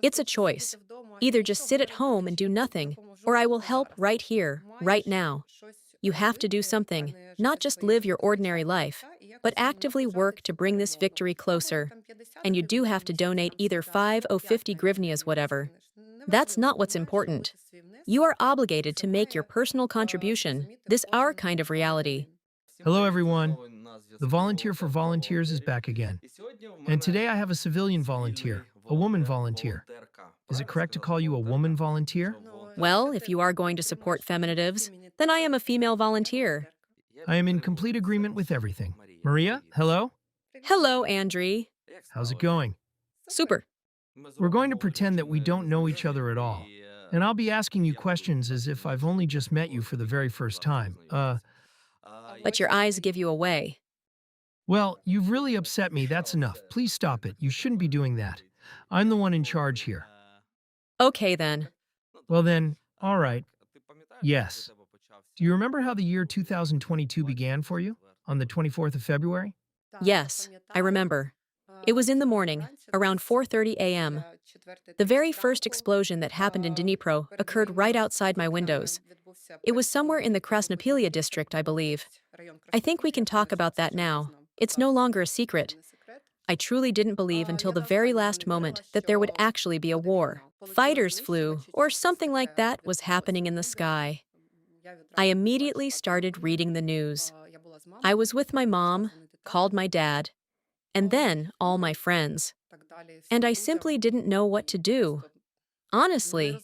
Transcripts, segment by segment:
It's a choice. Either just sit at home and do nothing, or I will help right here, right now. You have to do something, not just live your ordinary life, but actively work to bring this victory closer. And you do have to donate either 5 or 50 hryvnias, whatever. That's not what's important. You are obligated to make your personal contribution. This our kind of reality. Hello, everyone. The Volunteer for Volunteers is back again. And today I have a civilian volunteer, a woman volunteer. Is it correct to call you a woman volunteer? Well, if you are going to support feminitives, then I am a female volunteer. I am in complete agreement with everything. Maria, hello? Hello, Andrei. How's it going? Super. We're going to pretend that we don't know each other at all. And I'll be asking you questions as if I've only just met you for the very first time. But your eyes give you away. Well, you've really upset me. That's enough. Please stop it. You shouldn't be doing that. I'm the one in charge here. Okay, then. Well then, all right. Yes. Do you remember how the year 2022 began for you? On the 24th of February? Yes, I remember. It was in the morning, around 4:30 a.m. The very first explosion that happened in Dnipro occurred right outside my windows. It was somewhere in the Krasnopelia district, I believe. I think we can talk about that now. It's no longer a secret. I truly didn't believe until the very last moment that there would actually be a war. Fighters flew, or something like that was happening in the sky. I immediately started reading the news. I was with my mom, called my dad, and then all my friends. And I simply didn't know what to do. Honestly.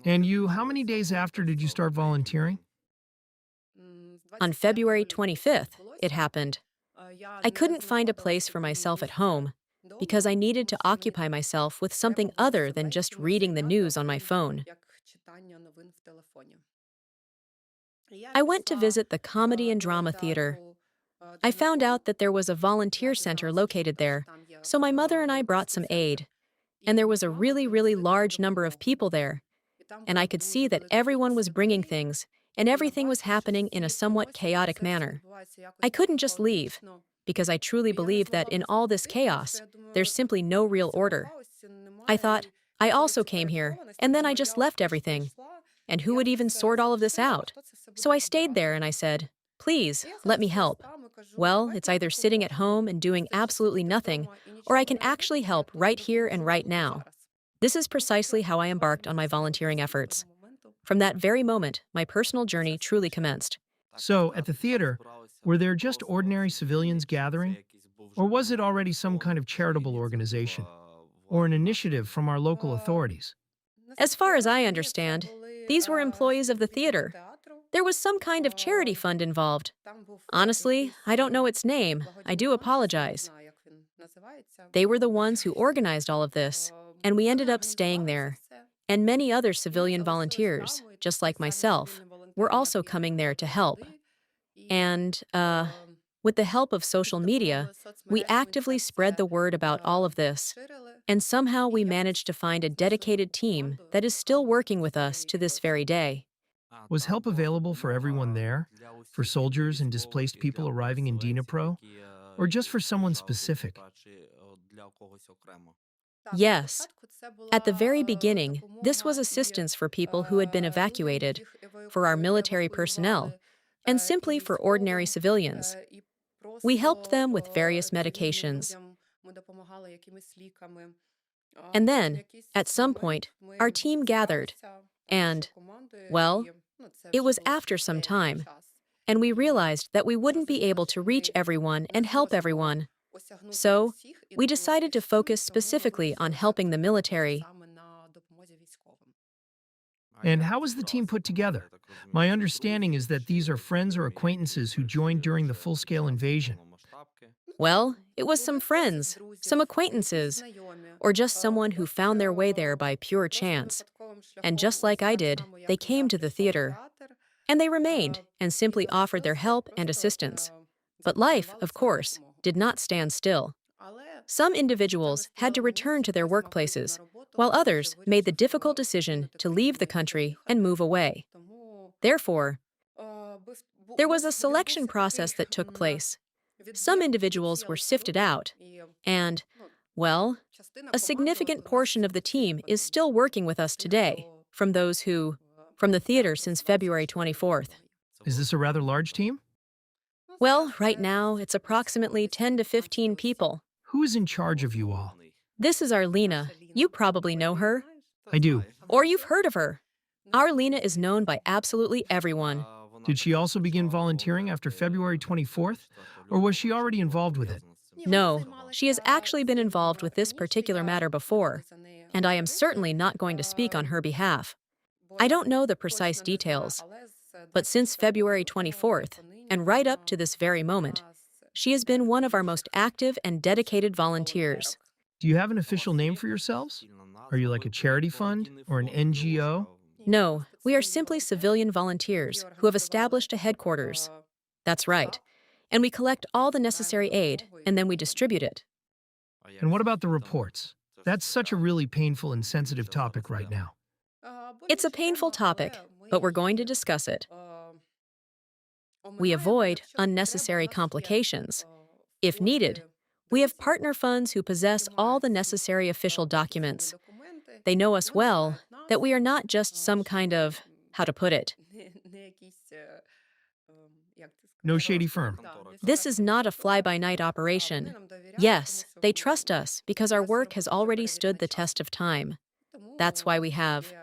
And you, how many days after did you start volunteering? On February 25th, it happened. I couldn't find a place for myself at home because I needed to occupy myself with something other than just reading the news on my phone. I went to visit the Comedy and Drama Theater. I found out that there was a volunteer center located there, so my mother and I brought some aid. And there was a really large number of people there. And I could see that everyone was bringing things, and everything was happening in a somewhat chaotic manner. I couldn't just leave, because I truly believe that in all this chaos, there's simply no real order. I thought, I also came here, and then I just left everything. And who would even sort all of this out? So I stayed there and I said, please, let me help. Well, it's either sitting at home and doing absolutely nothing, or I can actually help right here and right now. This is precisely how I embarked on my volunteering efforts. From that very moment, my personal journey truly commenced. So, at the theater, were there just ordinary civilians gathering? Or was it already some kind of charitable organization? Or an initiative from our local authorities? As far as I understand, these were employees of the theater. There was some kind of charity fund involved. Honestly, I don't know its name. I do apologize. They were the ones who organized all of this, and we ended up staying there. And many other civilian volunteers, just like myself, were also coming there to help. And, with the help of social media, we actively spread the word about all of this. And somehow we managed to find a dedicated team that is still working with us to this very day. Was help available for everyone there? For soldiers and displaced people arriving in Dnipro? Or just for someone specific? Yes. At the very beginning, this was assistance for people who had been evacuated, for our military personnel, and simply for ordinary civilians. We helped them with various medications. And then, at some point, our team gathered, and, well, it was after some time, and we realized that we wouldn't be able to reach everyone and help everyone. So, we decided to focus specifically on helping the military. And how was the team put together? My understanding is that these are friends or acquaintances who joined during the full-scale invasion. Well, it was some friends, some acquaintances, or just someone who found their way there by pure chance. And just like I did, they came to the theater. And they remained and simply offered their help and assistance. But life, of course, did not stand still. Some individuals had to return to their workplaces, while others made the difficult decision to leave the country and move away. Therefore, there was a selection process that took place. Some individuals were sifted out, and, Well, a significant portion of the team is still working with us today, from the theater since February 24th. Is this a rather large team? Well, right now, it's approximately 10 to 15 people. Who is in charge of you all? This is our Lena. You probably know her. I do. Or you've heard of her. Our Lena is known by absolutely everyone. Did she also begin volunteering after February 24th, or was she already involved with it? No, she has actually been involved with this particular matter before, and I am certainly not going to speak on her behalf. I don't know the precise details, but since February 24th, and right up to this very moment, she has been one of our most active and dedicated volunteers. Do you have an official name for yourselves? Are you like a charity fund or an NGO? No, we are simply civilian volunteers who have established a headquarters. That's right. And we collect all the necessary aid, and then we distribute it. And what about the reports? That's such a really painful and sensitive topic right now. It's a painful topic, but we're going to discuss it. We avoid unnecessary complications. If needed, we have partner funds who possess all the necessary official documents. They know us well, that we are not just some kind of, how to put it. No shady firm. This is not a fly-by-night operation. Yes, they trust us because our work has already stood the test of time. That's why we have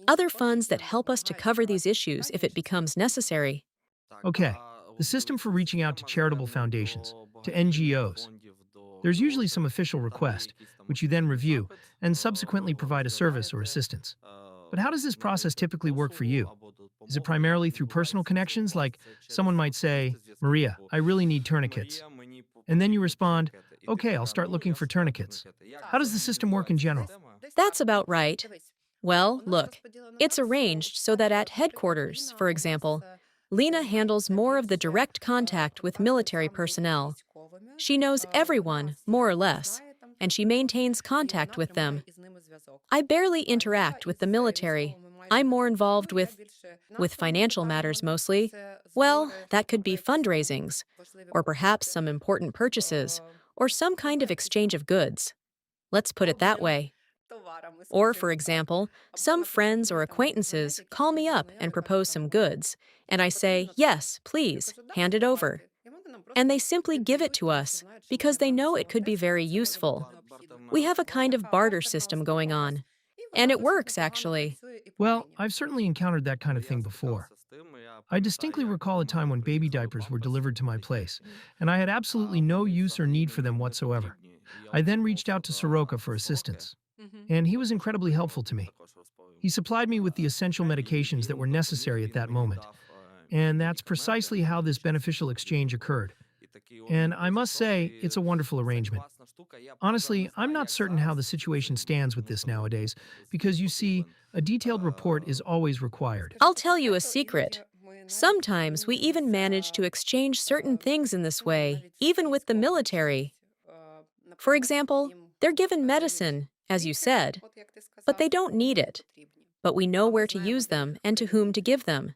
other funds that help us to cover these issues if it becomes necessary. Okay, the system for reaching out to charitable foundations, to NGOs. There's usually some official request, which you then review, and subsequently provide a service or assistance. But how does this process typically work for you? Is it primarily through personal connections, like someone might say, Maria, I really need tourniquets. And then you respond, okay, I'll start looking for tourniquets. How does the system work in general? That's about right. Well, look, it's arranged so that at headquarters, for example, Lena handles more of the direct contact with military personnel. She knows everyone, more or less, and she maintains contact with them. I barely interact with the military. I'm more involved with financial matters mostly. Well, that could be fundraisings, or perhaps some important purchases, or some kind of exchange of goods. Let's put it that way. Or, for example, some friends or acquaintances call me up and propose some goods, and I say, yes, please, hand it over. And they simply give it to us because they know it could be very useful. We have a kind of barter system going on. And it works, actually. Well, I've certainly encountered that kind of thing before. I distinctly recall a time when baby diapers were delivered to my place, and I had absolutely no use or need for them whatsoever. I then reached out to Soroka for assistance, and he was incredibly helpful to me. He supplied me with the essential medications that were necessary at that moment, and that's precisely how this beneficial exchange occurred. And I must say, it's a wonderful arrangement. Honestly, I'm not certain how the situation stands with this nowadays, because you see, a detailed report is always required. I'll tell you a secret. Sometimes we even manage to exchange certain things in this way, even with the military. For example, they're given medicine, as you said, but they don't need it. But we know where to use them and to whom to give them.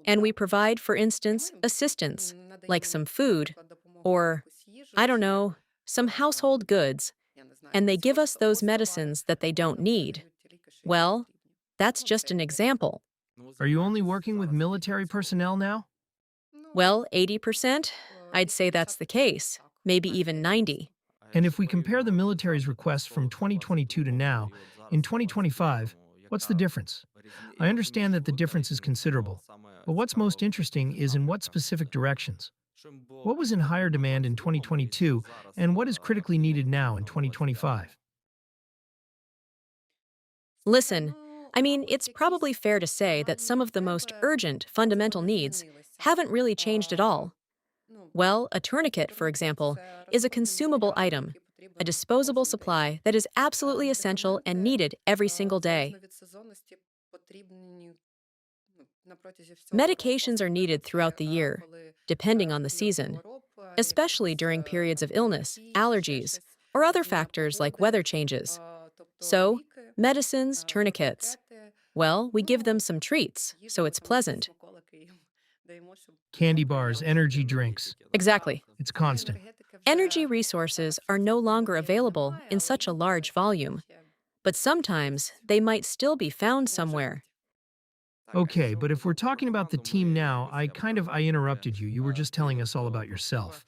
And we provide, for instance, assistance, like some food, or, I don't know, some household goods, and they give us those medicines that they don't need. Well, that's just an example. Are you only working with military personnel now? Well, 80%? I'd say that's the case, maybe even 90%. And if we compare the military's requests from 2022 to now, in 2025, what's the difference? I understand that the difference is considerable, but what's most interesting is in what specific directions. What was in higher demand in 2022, and what is critically needed now in 2025? Listen, I mean, it's probably fair to say that some of the most urgent, fundamental needs haven't really changed at all. Well, a tourniquet, for example, is a consumable item, a disposable supply that is absolutely essential and needed every single day. Medications are needed throughout the year, depending on the season, especially during periods of illness, allergies, or other factors like weather changes. So, medicines, tourniquets. Well, we give them some treats, so it's pleasant. Candy bars, energy drinks. Exactly. It's constant. Energy resources are no longer available in such a large volume, but sometimes they might still be found somewhere. Okay, but if we're talking about the team now, I interrupted you. You were just telling us all about yourself.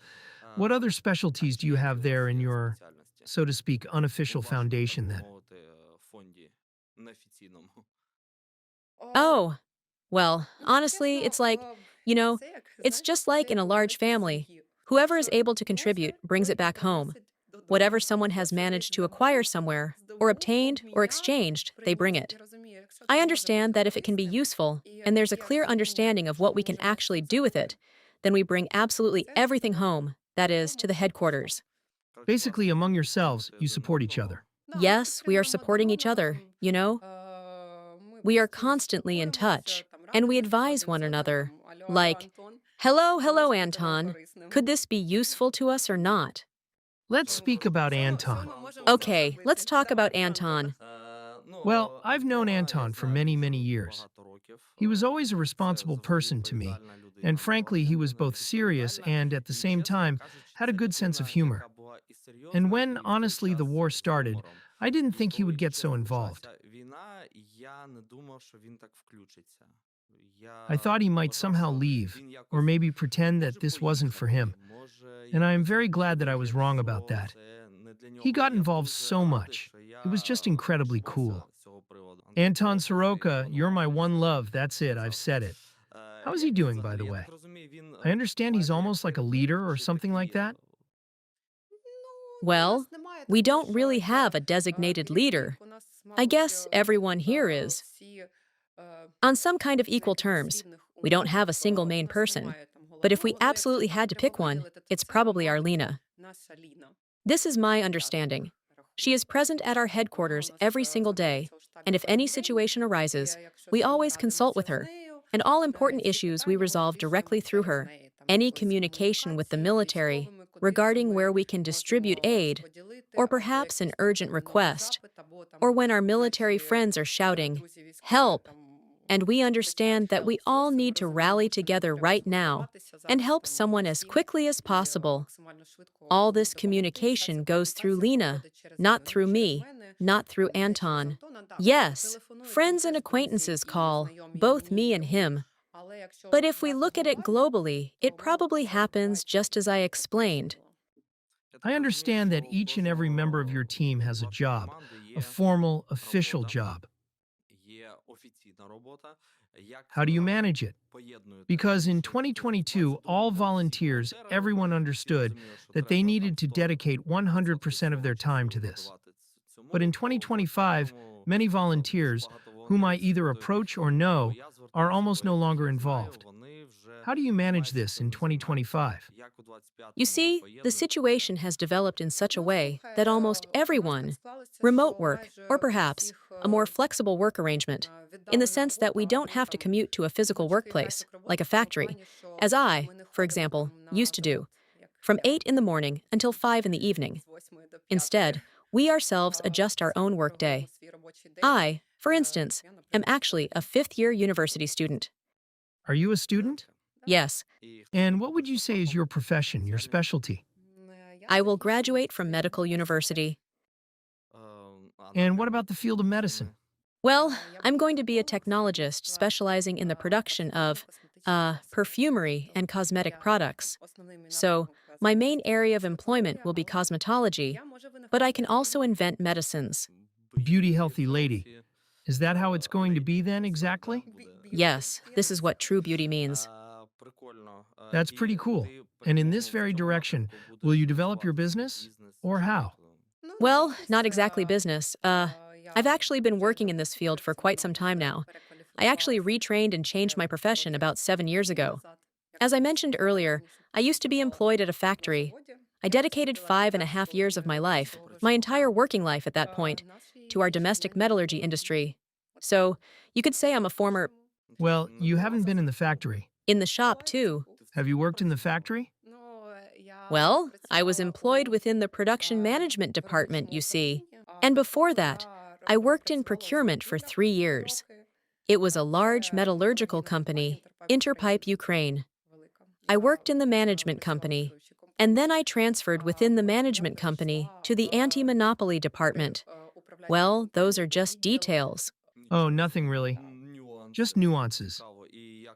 What other specialties do you have there in your, so to speak, unofficial foundation then? Oh, well, honestly, you know, it's just like in a large family. Whoever is able to contribute brings it back home. Whatever someone has managed to acquire somewhere, or obtained, or exchanged, they bring it. I understand that if it can be useful, and there's a clear understanding of what we can actually do with it, then we bring absolutely everything home, that is, to the headquarters. Basically, among yourselves, you support each other. Yes, we are supporting each other. We are constantly in touch, and we advise one another, like, hello, hello, Anton. Could this be useful to us or not? Let's speak about Anton. Okay, let's talk about Anton. Well, I've known Anton for many, many years. He was always a responsible person to me, and frankly, he was both serious and, at the same time, had a good sense of humor. And when, honestly, the war started, I didn't think he would get so involved. I thought he might somehow leave, or maybe pretend that this wasn't for him. And I am very glad that I was wrong about that. He got involved so much. It was just incredibly cool. Anton Soroka, you're my one love. That's it. I've said it. How is he doing, by the way? I understand he's almost like a leader or something like that. Well, we don't really have a designated leader. I guess everyone here is. On some kind of equal terms. We don't have a single main person. But if we absolutely had to pick one, it's probably Arlena. This is my understanding. She is present at our headquarters every single day, and if any situation arises, we always consult with her, and all important issues we resolve directly through her. Any communication with the military regarding where we can distribute aid, or perhaps an urgent request, or when our military friends are shouting, "Help!" and we understand that we all need to rally together right now and help someone as quickly as possible. All this communication goes through Lena, not through me, not through Anton. Yes, friends and acquaintances call, both me and him. But if we look at it globally, it probably happens just as I explained. I understand that each and every member of your team has a job, a formal, official job. How do you manage it? Because in 2022, all volunteers, everyone understood that they needed to dedicate 100% of their time to this. But in 2025, many volunteers, whom I either approach or know, are almost no longer involved. How do you manage this in 2025? You see, the situation has developed in such a way that almost everyone, remote work, or perhaps a more flexible work arrangement, in the sense that we don't have to commute to a physical workplace, like a factory, as I, for example, used to do, from 8 in the morning until 5 in the evening. Instead, we ourselves adjust our own workday. I, for instance, am actually a fifth-year university student. Are you a student? Yes, And what would you say is your profession, your specialty? I will graduate from medical university. And what about the field of medicine? Well, I'm going to be a technologist specializing in the production of, perfumery and cosmetic products. So, my main area of employment will be cosmetology, but I can also invent medicines. Beauty healthy lady. Is that how it's going to be then, exactly? Yes, this is what true beauty means. That's pretty cool. And in this very direction, will you develop your business? Or how? Well, not exactly business. I've actually been working in this field for quite some time now. I actually retrained and changed my profession about 7 years ago. As I mentioned earlier, I used to be employed at a factory. I dedicated 5.5 years of my life, my entire working life at that point, to our domestic metallurgy industry. So, you could say I'm a former Well, you haven't been in the factory. in the shop, too. Have you worked in the factory? Well, I was employed within the production management department, you see. And before that, I worked in procurement for 3 years. It was a large metallurgical company, Interpipe Ukraine. I worked in the management company. And then I transferred within the management company to the anti-monopoly department. Well, those are just details. Oh, nothing really. Just nuances.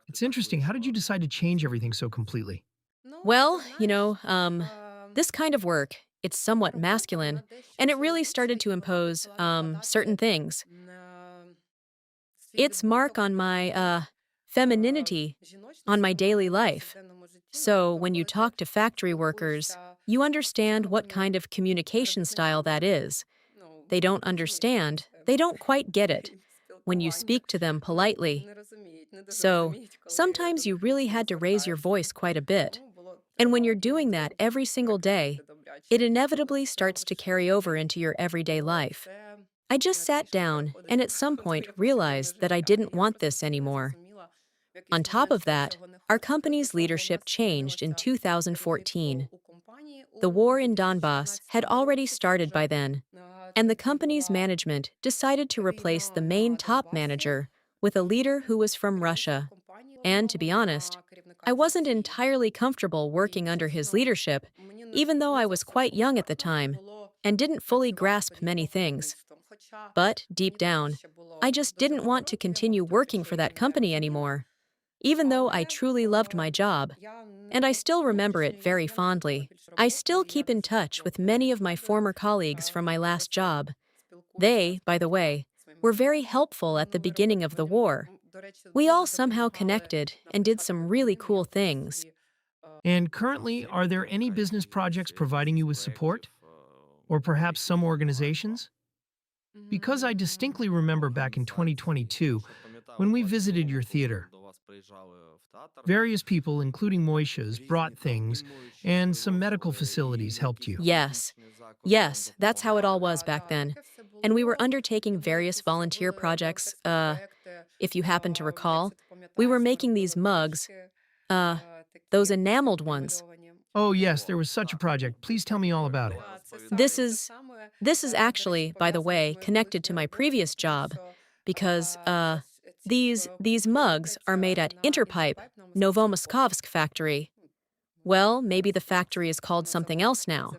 It's interesting. How did you decide to change everything so completely? Well, this kind of work, it's somewhat masculine, and it really started to impose certain things. Its mark on my femininity, on my daily life. So when you talk to factory workers, you understand what kind of communication style that is. They don't understand, they don't quite get it when you speak to them politely. So sometimes you really had to raise your voice quite a bit. And when you're doing that every single day, it inevitably starts to carry over into your everyday life. I just sat down and at some point realized that I didn't want this anymore. On top of that, our company's leadership changed in 2014. The war in Donbass had already started by then, and the company's management decided to replace the main top manager with a leader who was from Russia. And to be honest, I wasn't entirely comfortable working under his leadership, even though I was quite young at the time and didn't fully grasp many things. But deep down, I just didn't want to continue working for that company anymore, even though I truly loved my job, and I still remember it very fondly. I still keep in touch with many of my former colleagues from my last job. They, by the way, were very helpful at the beginning of the war. We all somehow connected and did some really cool things. And currently, are there any business projects providing you with support? Or perhaps some organizations? Because I distinctly remember back in 2022, when we visited your theater, various people, including Moisha's, brought things, and some medical facilities helped you. Yes, yes, that's how it all was back then. And we were undertaking various volunteer projects. If you happen to recall, we were making these mugs, uh, those enameled ones. Oh, yes, there was such a project. Please tell me all about it. This is this is actually, by the way, connected to my previous job because these mugs are made at Interpipe, Novomoskovsk factory. Well, maybe the factory is called something else now.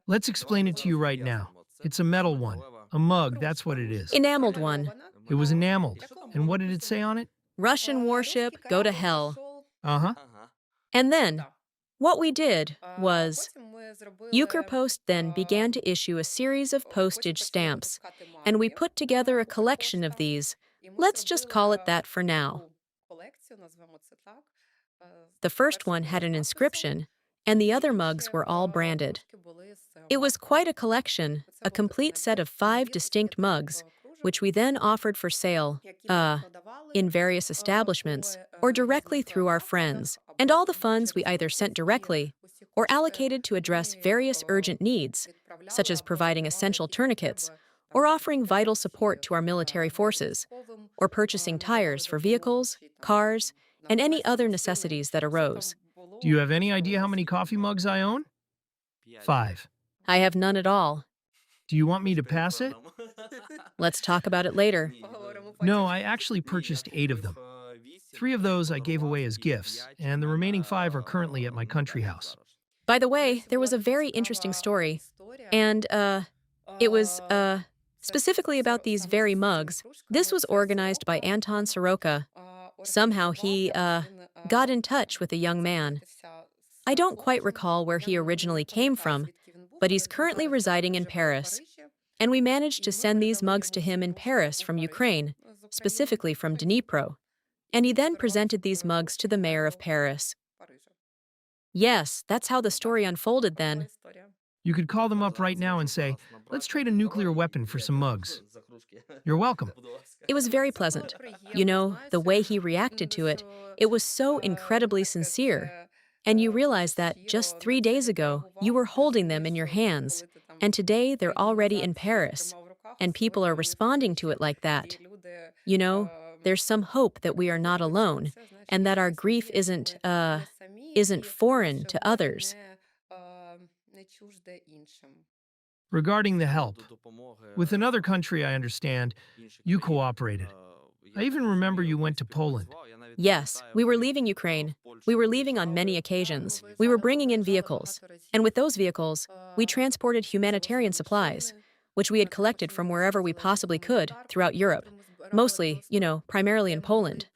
Let's explain it to you right now. It's a metal one. A mug, that's what it is. Enameled one. It was enameled. And what did it say on it? Russian warship, go to hell. Uh-huh. And then, what we did was, Ukrpost then began to issue a series of postage stamps, and we put together a collection of these. Let's just call it that for now. The first one had an inscription, and the other mugs were all branded. It was quite a collection, a complete set of 5 distinct mugs, which we then offered for sale, in various establishments, or directly through our friends. And all the funds we either sent directly or allocated to address various urgent needs, such as providing essential tourniquets, or offering vital support to our military forces, or purchasing tires for vehicles, cars, and any other necessities that arose. Do you have any idea how many coffee mugs I own? 5. I have none at all. Do you want me to pass it? Let's talk about it later. No, I actually purchased 8 of them. 3 of those I gave away as gifts, and the remaining 5 are currently at my country house. By the way, there was a very interesting story, and it was specifically about these very mugs. This was organized by Anton Soroka. Somehow he got in touch with a young man. I don't quite recall where he originally came from, but he's currently residing in Paris. And we managed to send these mugs to him in Paris from Ukraine, specifically from Dnipro. And he then presented these mugs to the mayor of Paris. Yes, that's how the story unfolded then. You could call them up right now and say, let's trade a nuclear weapon for some mugs. You're welcome. It was very pleasant. You know, the way he reacted to it, it was so incredibly sincere. And you realize that just 3 days ago, you were holding them in your hands, and today they're already in Paris, and people are responding to it like that. You know, there's some hope that we are not alone, and that our grief isn't foreign to others. Regarding the help, with another country, I understand, you cooperated. I even remember you went to Poland. Yes, we were leaving Ukraine. We were leaving on many occasions. We were bringing in vehicles. And with those vehicles, we transported humanitarian supplies, which we had collected from wherever we possibly could throughout Europe. Mostly, primarily in Poland.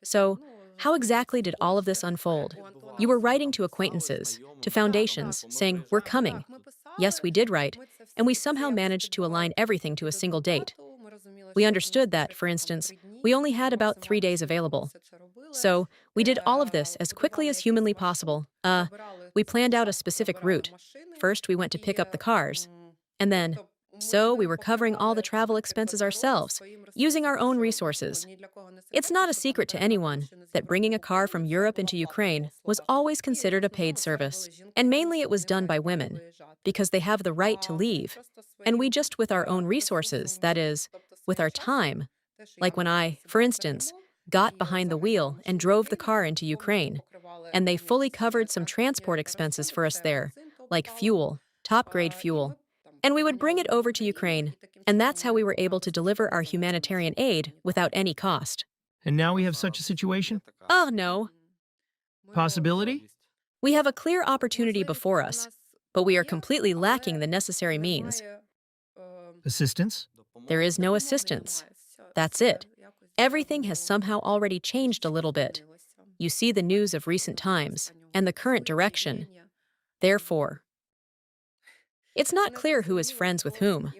So, how exactly did all of this unfold? You were writing to acquaintances, to foundations, saying, "We're coming." Yes, we did write, and we somehow managed to align everything to a single date. We understood that, for instance, we only had about 3 days available. So, we did all of this as quickly as humanly possible. We planned out a specific route. First, we went to pick up the cars. And then, we were covering all the travel expenses ourselves, using our own resources. It's not a secret to anyone that bringing a car from Europe into Ukraine was always considered a paid service. And mainly it was done by women, because they have the right to leave. And we just, with our own resources, that is, with our time, like when I, for instance, got behind the wheel and drove the car into Ukraine, and they fully covered some transport expenses for us there, like fuel, top-grade fuel. And we would bring it over to Ukraine, and that's how we were able to deliver our humanitarian aid without any cost. And now we have such a situation? Oh, no. Possibility? We have a clear opportunity before us, but we are completely lacking the necessary means. Assistance? There is no assistance. That's it. Everything has somehow already changed a little bit. You see the news of recent times and the current direction. Therefore, it's not clear who is friends with whom.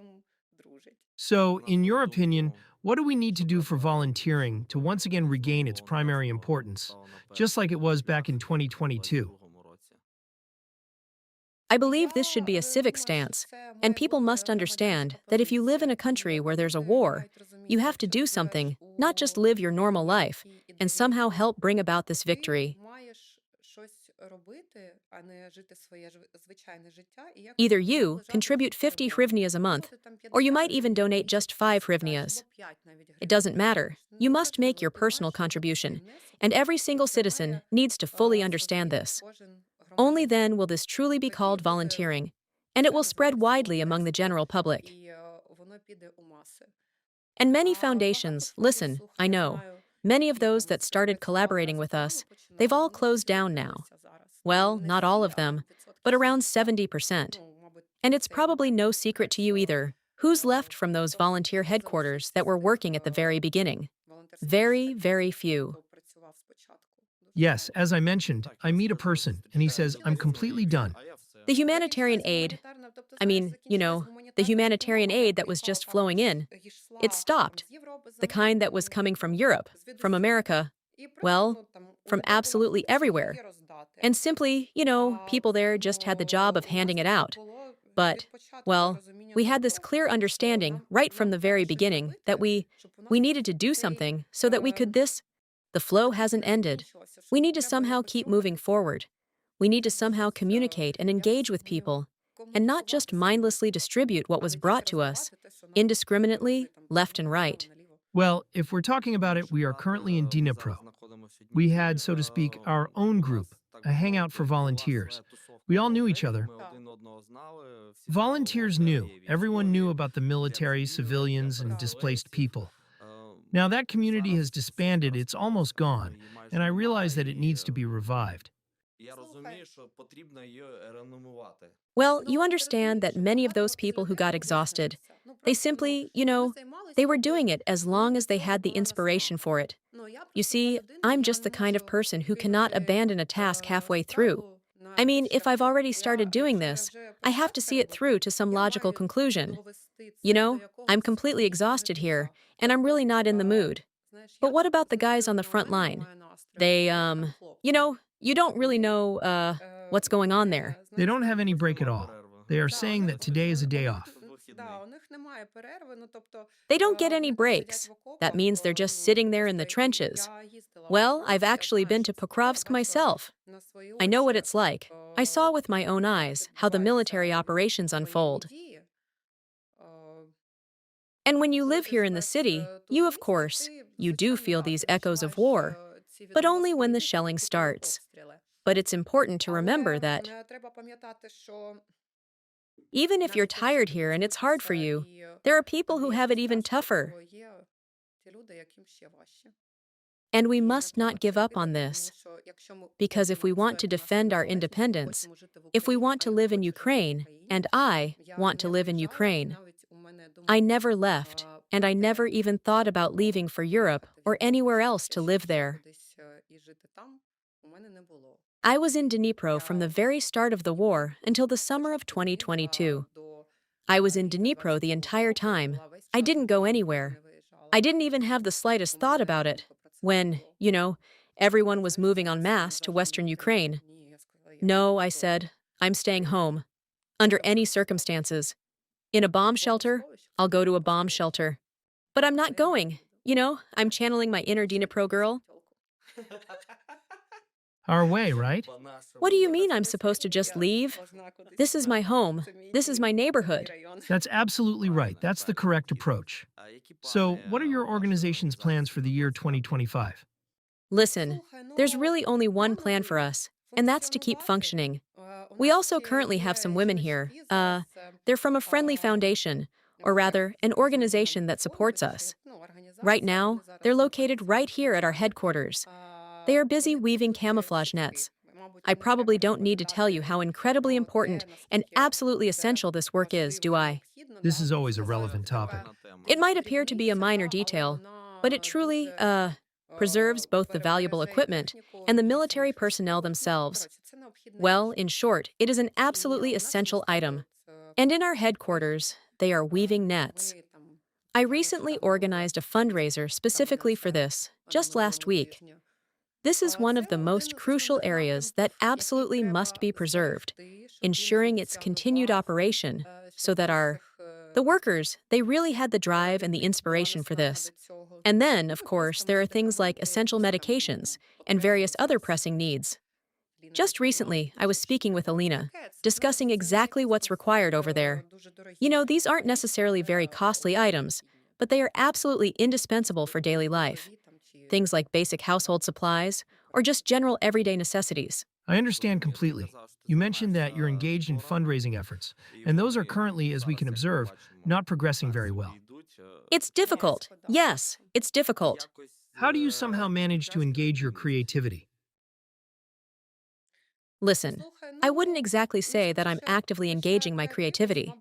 So, in your opinion, what do we need to do for volunteering to once again regain its primary importance, just like it was back in 2022? I believe this should be a civic stance, and people must understand that if you live in a country where there's a war, you have to do something, not just live your normal life, and somehow help bring about this victory. Either you contribute 50 hryvnias a month, or you might even donate just 5 hryvnias. It doesn't matter. You must make your personal contribution, and every single citizen needs to fully understand this. Only then will this truly be called volunteering, and it will spread widely among the general public. And many foundations, listen, I know, many of those that started collaborating with us, they've all closed down now. Well, not all of them, but around 70%. And it's probably no secret to you either who's left from those volunteer headquarters that were working at the very beginning. Very, very few. Yes, as I mentioned, I meet a person, and he says, I'm completely done. The humanitarian aid, the humanitarian aid that was just flowing in, it stopped. The kind that was coming from Europe, from America, well, from absolutely everywhere. And simply, people there just had the job of handing it out. But, well, we had this clear understanding right from the very beginning that we needed to do something so that we could the flow hasn't ended. We need to somehow keep moving forward. We need to somehow communicate and engage with people, and not just mindlessly distribute what was brought to us, indiscriminately, left and right. Well, if we're talking about it, we are currently in Dnipro. We had, so to speak, our own group, a hangout for volunteers. We all knew each other. Volunteers knew. Everyone knew about the military, civilians, and displaced people. Now that community has disbanded, it's almost gone, and I realize that it needs to be revived. Well, you understand that many of those people who got exhausted, they simply, they were doing it as long as they had the inspiration for it. You see, I'm just the kind of person who cannot abandon a task halfway through. I mean, if I've already started doing this, I have to see it through to some logical conclusion. I'm completely exhausted here, and I'm really not in the mood. But what about the guys on the front line? They, you don't really know, what's going on there. They don't have any break at all. They are saying that today is a day off. They don't get any breaks. That means they're just sitting there in the trenches. Well, I've actually been to Pokrovsk myself. I know what it's like. I saw with my own eyes how the military operations unfold. And when you live here in the city, you, of course, you do feel these echoes of war, but only when the shelling starts. But it's important to remember that even if you're tired here and it's hard for you, there are people who have it even tougher. And we must not give up on this, because if we want to defend our independence, if we want to live in Ukraine, and I want to live in Ukraine, I never left, and I never even thought about leaving for Europe or anywhere else to live there. I was in Dnipro from the very start of the war until the summer of 2022. I was in Dnipro the entire time. I didn't go anywhere. I didn't even have the slightest thought about it when, everyone was moving en masse to Western Ukraine. No, I said, I'm staying home. Under any circumstances. In a bomb shelter, I'll go to a bomb shelter. But I'm not going. I'm channeling my inner Dnipro girl. Our way, right? What do you mean I'm supposed to just leave? This is my home. This is my neighborhood. That's absolutely right. That's the correct approach. So, what are your organization's plans for the year 2025? Listen, there's really only one plan for us, and that's to keep functioning. We also currently have some women here. They're from a friendly foundation, or rather, an organization that supports us. Right now, they're located right here at our headquarters. They are busy weaving camouflage nets. I probably don't need to tell you how incredibly important and absolutely essential this work is, do I? This is always a relevant topic. It might appear to be a minor detail, but it truly, preserves both the valuable equipment and the military personnel themselves. Well, in short, it is an absolutely essential item. And in our headquarters, they are weaving nets. I recently organized a fundraiser specifically for this, just last week. This is one of the most crucial areas that absolutely must be preserved, ensuring its continued operation so that the workers, they really had the drive and the inspiration for this. And then, of course, there are things like essential medications and various other pressing needs. Just recently, I was speaking with Alina, discussing exactly what's required over there. These aren't necessarily very costly items, but they are absolutely indispensable for daily life. Things like basic household supplies, or just general everyday necessities. I understand completely. You mentioned that you're engaged in fundraising efforts, and those are currently, as we can observe, not progressing very well. It's difficult. Yes, it's difficult. How do you somehow manage to engage your creativity? Listen, I wouldn't exactly say that I'm actively engaging my creativity.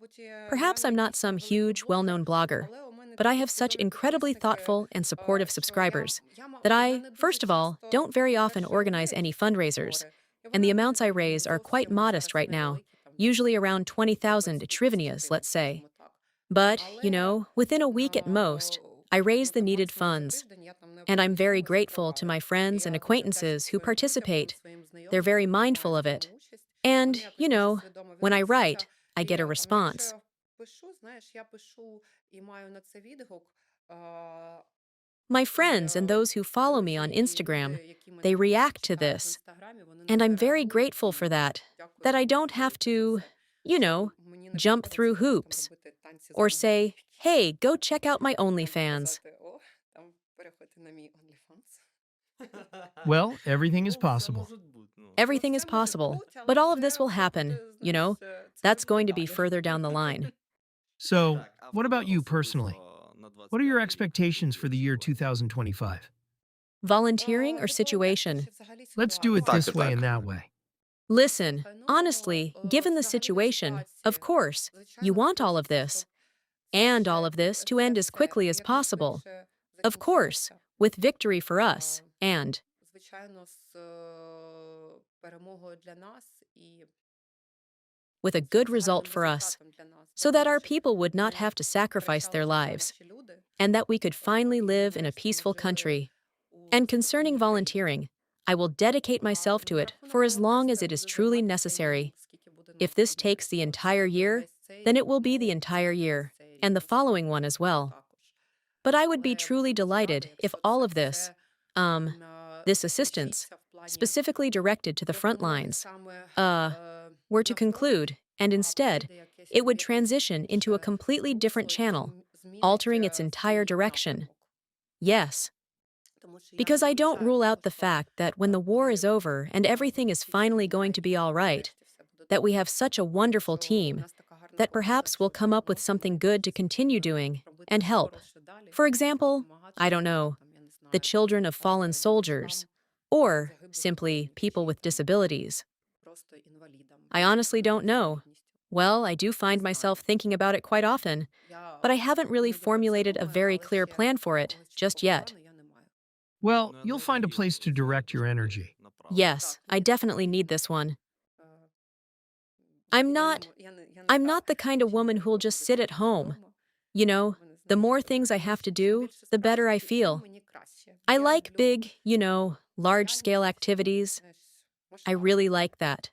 Perhaps I'm not some huge, well-known blogger, but I have such incredibly thoughtful and supportive subscribers that I, first of all, don't very often organize any fundraisers, and the amounts I raise are quite modest right now, usually around 20,000 hryvnias, let's say. But, within a week at most, I raise the needed funds. And I'm very grateful to my friends and acquaintances who participate. They're very mindful of it. And, when I write, I get a response. My friends and those who follow me on Instagram, they react to this. And I'm very grateful for that I don't have to, jump through hoops or say, hey, go check out my OnlyFans. Well, everything is possible. Everything is possible, but all of this will happen, That's going to be further down the line. So, what about you personally? What are your expectations for the year 2025? Volunteering or situation? Let's do it this way and that way. Listen, honestly, given the situation, of course, you want all of this. And all of this to end as quickly as possible. Of course, with victory for us, and with a good result for us, so that our people would not have to sacrifice their lives, and that we could finally live in a peaceful country. And concerning volunteering, I will dedicate myself to it for as long as it is truly necessary. If this takes the entire year, then it will be the entire year, and the following one as well. But I would be truly delighted if all of this assistance, specifically directed to the front lines, were to conclude, and instead, it would transition into a completely different channel, altering its entire direction. Yes. Because I don't rule out the fact that when the war is over and everything is finally going to be all right, that we have such a wonderful team, that perhaps we'll come up with something good to continue doing, and help. For example, I don't know, the children of fallen soldiers, or simply people with disabilities. I honestly don't know. Well, I do find myself thinking about it quite often, but I haven't really formulated a very clear plan for it just yet. Well, you'll find a place to direct your energy. Yes, I definitely need this one. I'm not I'm not the kind of woman who'll just sit at home. You know, the more things I have to do, the better I feel. I like big, large-scale activities. I really like that.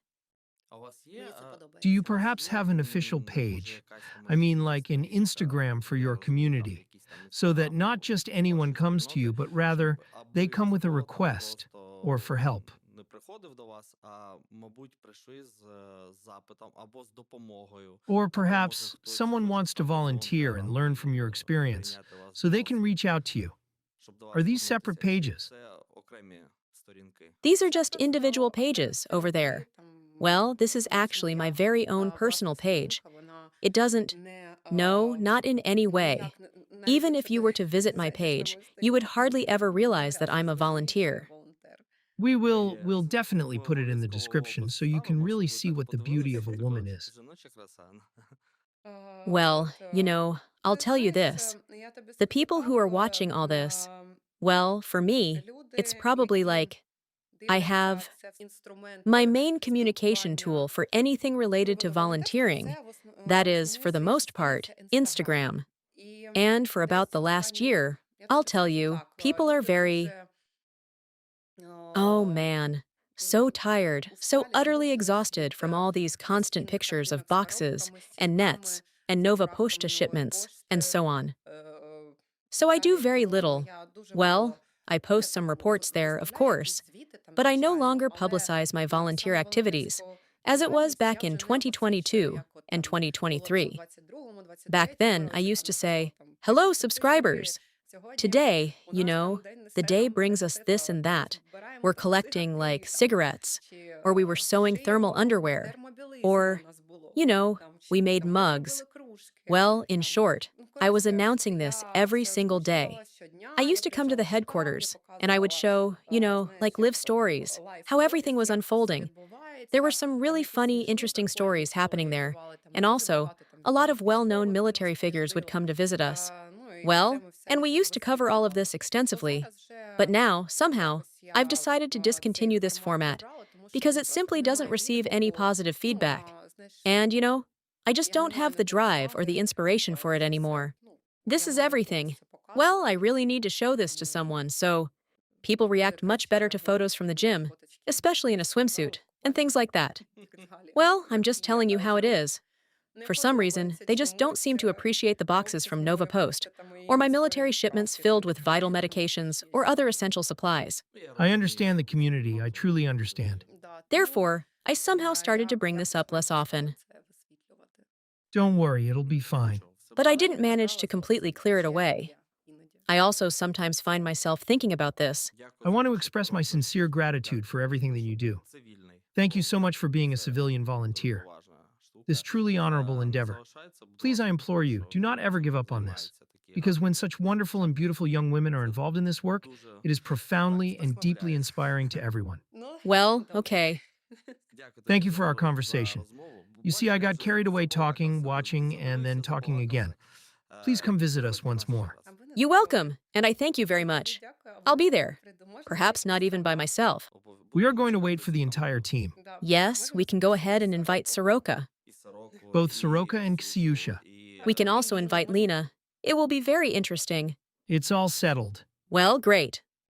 Do you perhaps have an official page? I mean, like an Instagram for your community, so that not just anyone comes to you, but rather they come with a request or for help. Or perhaps someone wants to volunteer and learn from your experience, so they can reach out to you. Are these separate pages? These are just individual pages over there. Well, this is actually my very own personal page. It doesn't, no, not in any way. Even if you were to visit my page, you would hardly ever realize that I'm a volunteer. We'll definitely put it in the description so you can really see what the beauty of a woman is. Well, I'll tell you this. The people who are watching all this, well, for me, it's probably like I have my main communication tool for anything related to volunteering. That is, for the most part, Instagram. And for about the last year, I'll tell you, people are very, oh man, so tired, so utterly exhausted from all these constant pictures of boxes and nets and Nova Poshta shipments and so on. So I do very little. Well, I post some reports there, of course, but I no longer publicize my volunteer activities, as it was back in 2022 and 2023. Back then, I used to say, "Hello, subscribers. Today, the day brings us this and that. We're collecting, like, cigarettes, or we were sewing thermal underwear, or, we made mugs." Well, in short, I was announcing this every single day. I used to come to the headquarters, and I would show, like live stories, how everything was unfolding. There were some really funny, interesting stories happening there, and also, a lot of well-known military figures would come to visit us. Well, and we used to cover all of this extensively. But now, somehow, I've decided to discontinue this format because it simply doesn't receive any positive feedback. And, I just don't have the drive or the inspiration for it anymore. This is everything. Well, I really need to show this to someone, so people react much better to photos from the gym, especially in a swimsuit, and things like that. Well, I'm just telling you how it is. For some reason, they just don't seem to appreciate the boxes from Nova Post, or my military shipments filled with vital medications or other essential supplies. I understand the community, I truly understand. Therefore, I somehow started to bring this up less often. Don't worry, it'll be fine. But I didn't manage to completely clear it away. I also sometimes find myself thinking about this. I want to express my sincere gratitude for everything that you do. Thank you so much for being a civilian volunteer. This truly honorable endeavor. Please, I implore you, do not ever give up on this. Because when such wonderful and beautiful young women are involved in this work, it is profoundly and deeply inspiring to everyone. Well, okay. Thank you for our conversation. You see, I got carried away talking, watching, and then talking again. Please come visit us once more. You're welcome, and I thank you very much. I'll be there. Perhaps not even by myself. We are going to wait for the entire team. Yes, we can go ahead and invite Soroka. Both Soroka and Ksiusha. We can also invite Lena. It will be very interesting. It's all settled. Well, great.